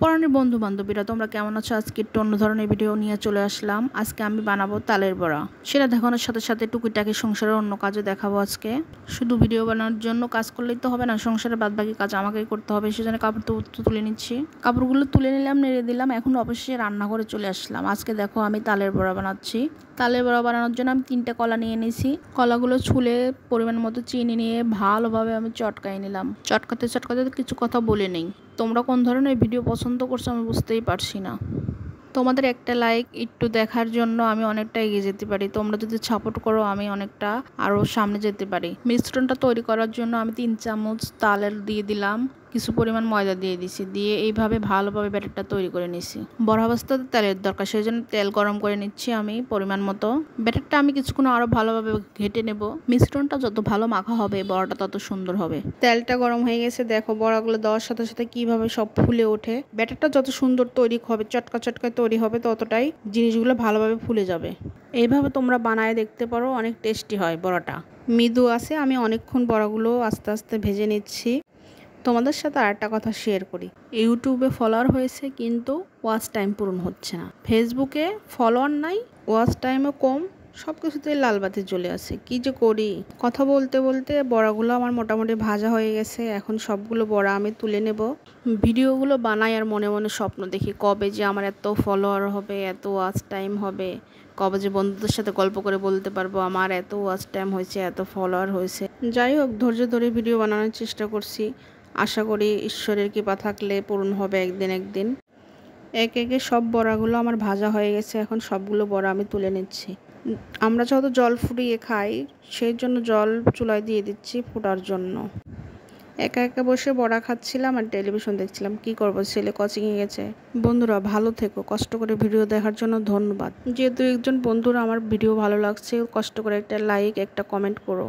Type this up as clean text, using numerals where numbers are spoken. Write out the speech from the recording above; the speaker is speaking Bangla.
পরাণের বন্ধু বান্ধবীরা তোমরা কেমন আছো? আজকে একটু অন্য ধরনের ভিডিও নিয়ে চলে আসলাম। আজকে আমি বানাবো তালের বড়া। সেটা দেখানোর সাথে সাথে টুকিটাকি সংসারের অন্য কাজও দেখাবো। আজকে শুধু ভিডিও বানানোর জন্য কাজ করলেই তো হবে না, সংসারের বাদবাকি কাজ আমাকেই করতে হবে। সেজন্য কাপড় তো তুলে নিচ্ছি। কাপড়গুলো তুলে নিলাম, নেড়ে দিলাম। এখন অবশ্যই রান্নাঘরে চলে আসলাম। আজকে দেখো আমি তালের বড়া বানাচ্ছি। তালের বড়া বানানোর জন্য আমি 3টা কলা নিয়ে নিয়েছি। কলাগুলো ছুলে পরিমাণ মতো চিনি নিয়ে ভালোভাবে আমি চটকাই নিলাম। চটকাতে চটকাতে কিছু কথা বলে নেই। তোমরা কোন ধরনের ভিডিও পছন্দ করছো আমি বুঝতেই পারছি না। তোমাদের একটা লাইক একটু দেখার জন্য আমি অনেকটা এগিয়ে যেতে পারি। তোমরা যদি সাপোর্ট করো আমি অনেকটা আরও সামনে যেতে পারি। মিশ্রণটা তৈরি করার জন্য আমি 3 চামচ তালের দিয়ে দিলাম, কিছু পরিমাণ ময়দা দিয়ে দিছি, দিয়ে এইভাবে ভালোভাবে ব্যাটারটা তৈরি করে নিছি। বড়া ভাজতে তেলের দরকার, সেই জন্য তেল গরম করে নিচ্ছি আমি পরিমাণ মতো। ব্যাটারটা আমি কিছুক্ষণ আরও ভালোভাবে ঘেটে নেব। মিশ্রণটা যত ভালো মাখা হবে বড়াটা তত সুন্দর হবে। তেলটা গরম হয়ে গেছে, দেখো বড়াগুলো দেওয়ার সাথে সাথে কিভাবে সব ফুলে ওঠে। ব্যাটারটা যত সুন্দর তৈরি হবে, চটকা চটকা তৈরি হবে, ততটাই জিনিসগুলো ভালোভাবে ফুলে যাবে। এইভাবে তোমরা বানায় দেখতে পারো, অনেক টেস্টি হয় বড়াটা। মৃদু আছে, আমি অনেকক্ষণ বড়াগুলো আস্তে আস্তে ভেজে নিচ্ছি। তোমাদের সাথে আরেকটা কথা শেয়ার করি, ইউটিউবে ফলোয়ার হয়েছে কিন্তু ওয়াচ টাইম পূরণ হচ্ছে না। ফেসবুকে ফলোয়ার নাই, ওয়াচ টাইমও কম, সব কিছুতেই লাল বাতি জ্বলে আছে। কি যে করি। কথা বলতে বলতে বড়াগুলো আমার মোটামুটি ভাজা হয়ে গেছে। এখন সবগুলো বড়া আমি তুলে নেব। ভিডিওগুলো বানাই আর মনে মনে স্বপ্ন দেখি, কবে যে আমার এত ফলোয়ার হবে, এত ওয়াচ টাইম হবে, কবে যে বন্ধুদের সাথে গল্প করে বলতে পারবো আমার এত ওয়াচ টাইম হয়েছে, এত ফলোয়ার হয়েছে। যাই হোক, ধৈর্য ধরে ভিডিও বানানোর চেষ্টা করছি। আশা করি ঈশ্বরের কৃপা থাকলে পূরণ হবে একদিন একদিন। একে একে সব বড়াগুলো আমার ভাজা হয়ে গেছে। এখন সবগুলো বড়া আমি তুলে নিচ্ছি। আমরা যেহেতু জল ফুটিয়ে খাই, সেই জন্য জল চুলায় দিয়ে দিচ্ছি ফুটার জন্য। একা একা বসে বড়া খাচ্ছিলাম আর টেলিভিশন দেখছিলাম। কি করবো, ছেলে কোচিংয়ে গেছে। বন্ধুরা ভালো থেকো, কষ্ট করে ভিডিও দেখার জন্য ধন্যবাদ। যেহেতু একজন বন্ধুরা আমার ভিডিও ভালো লাগছে, কষ্ট করে একটা লাইক একটা কমেন্ট করো।